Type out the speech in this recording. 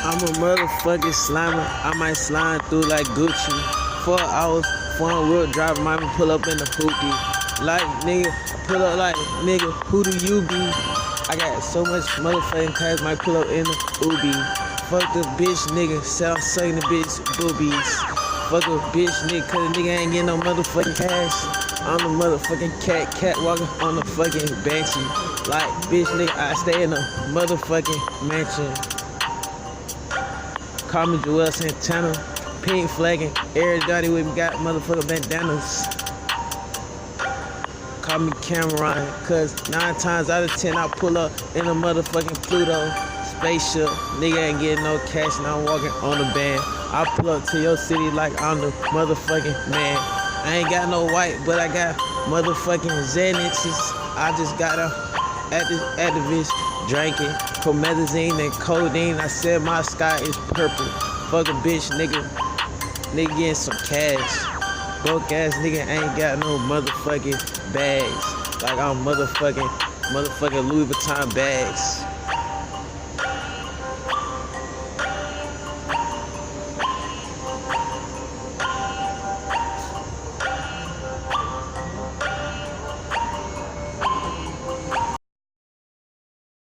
I'm a motherfucking slimer. I might slime through like Gucci. 4 hours, foreign wheel driver, might pull up in the hoopty. Like nigga, pull up like nigga, who do you be? I got so much motherfucking cash, might pull up in the Ubi. Fuck the bitch nigga, sound sucking the bitch boobies. Fuck a bitch nigga, cause the nigga ain't getting no motherfucking cash. I'm the motherfucking cat walking on the fucking banshee. Like bitch nigga, I stay in a motherfucking mansion. Call me Joel Santana, pink flagging, everybody with me got motherfucking bandanas. Call me Cameron, cause 9 times out of 10 I pull up in a motherfucking Pluto spaceship. Nigga ain't getting no cash and I'm walking on the band. I pull up to your city like I'm the motherfucking man. I ain't got no white, but I got motherfucking Xanaxes. I just got a activist drinking promethazine and codeine. I said my sky is purple. Fuck a bitch, nigga. Nigga getting some cash. Broke ass nigga ain't got no motherfucking bags. Like I'm motherfucking Louis Vuitton bags.